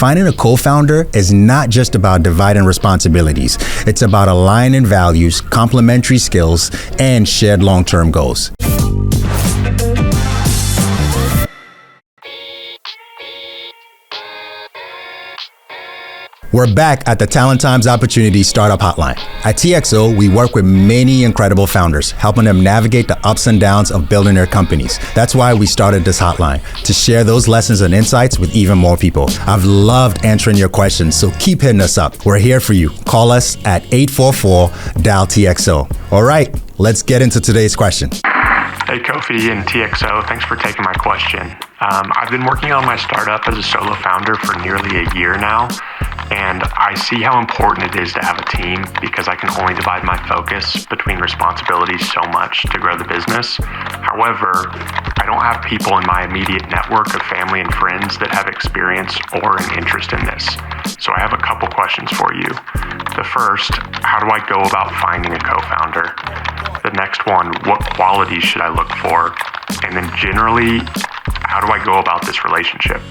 Finding a co-founder is not just about dividing responsibilities. It's about aligning values, complementary skills, and shared long-term goals. We're back at the Talent Times Opportunity Startup Hotline. At TxO, we work with many incredible founders, helping them navigate the ups and downs of building their companies. That's why we started this hotline, to share those lessons and insights with even more people. I've loved answering your questions, so keep hitting us up. We're here for you. Call us at 844-DIAL-TXO. All right, let's get into today's question. Hey, Kofi and TxO, thanks for taking my question. I've been working on my startup as a solo founder for nearly a year now, and I see how important it is to have a team because I can only divide my focus between responsibilities so much to grow the business. However, I don't have people in my immediate network of family and friends that have experience or an interest in this. So I have a couple questions for you. The first, how do I go about finding a co-founder? The next one, what qualities should I look for? And then generally, how do I go about this relationship?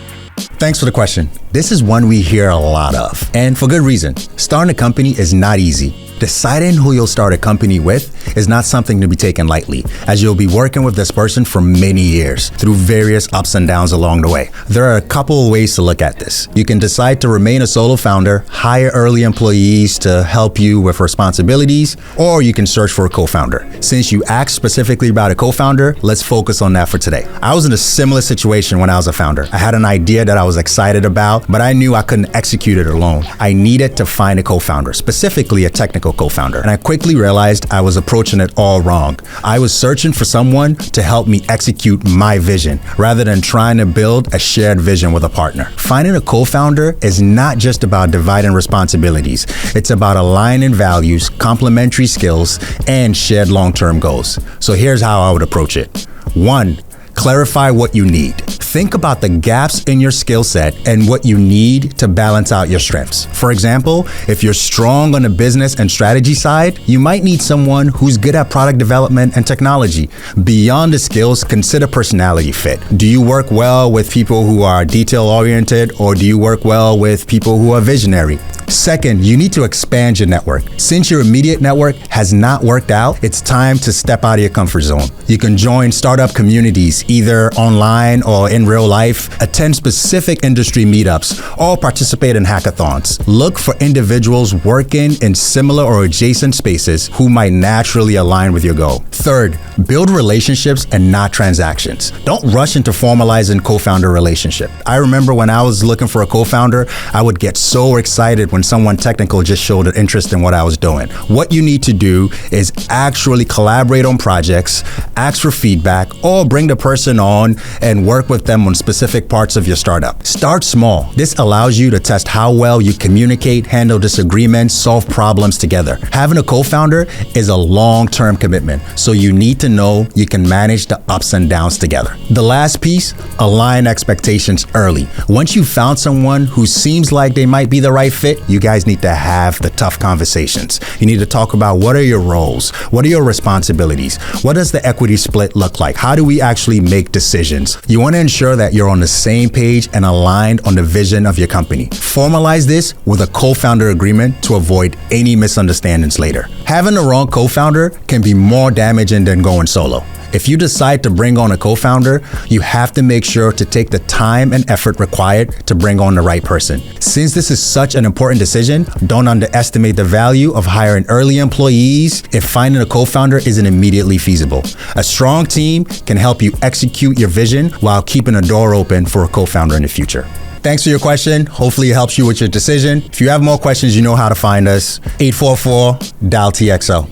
Thanks for the question. This is one we hear a lot of, and for good reason. Starting a company is not easy. Deciding who you'll start a company with is not something to be taken lightly, as you'll be working with this person for many years through various ups and downs along the way. There are a couple of ways to look at this. You can decide to remain a solo founder, hire early employees to help you with responsibilities, or you can search for a co-founder. Since you asked specifically about a co-founder, let's focus on that for today. I was in a similar situation when I was a founder. I had an idea that I was excited about, but I knew I couldn't execute it alone. I needed to find a co-founder, specifically a technical co-founder, and I quickly realized I was approaching it all wrong. I was searching for someone to help me execute my vision rather than trying to build a shared vision with a partner. Finding a co-founder is not just about dividing responsibilities. It's about aligning values, complementary skills, and shared long-term goals. So here's how I would approach it. 1, clarify what you need. Think about the gaps in your skill set and what you need to balance out your strengths. For example, if you're strong on the business and strategy side, you might need someone who's good at product development and technology. Beyond the skills, consider personality fit. Do you work well with people who are detail-oriented, or do you work well with people who are visionary? Second, you need to expand your network. Since your immediate network has not worked out, it's time to step out of your comfort zone. You can join startup communities, either online or in real life, attend specific industry meetups, or participate in hackathons. Look for individuals working in similar or adjacent spaces who might naturally align with your goal. Third, build relationships and not transactions. Don't rush into formalizing co-founder relationship. I remember when I was looking for a co-founder, I would get so excited when someone technical just showed an interest in what I was doing. What you need to do is actually collaborate on projects, ask for feedback, or bring the person on and work with them on specific parts of your startup. Start small. This allows you to test how well you communicate, handle disagreements, solve problems together. Having a co-founder is a long-term commitment, so you need to know you can manage the ups and downs together. The last piece, align expectations early. Once you've found someone who seems like they might be the right fit, you guys need to have the tough conversations. You need to talk about what are your roles? What are your responsibilities? What does the equity split look like? How do we actually make decisions? You want to ensure that you're on the same page and aligned on the vision of your company. Formalize this with a co-founder agreement to avoid any misunderstandings later. Having the wrong co-founder can be more damaging than going solo. If you decide to bring on a co-founder, you have to make sure to take the time and effort required to bring on the right person. Since this is such an important decision, don't underestimate the value of hiring early employees if finding a co-founder isn't immediately feasible. A strong team can help you execute your vision while keeping a door open for a co-founder in the future. Thanks for your question. Hopefully it helps you with your decision. If you have more questions, you know how to find us. 844-DIAL-TXO.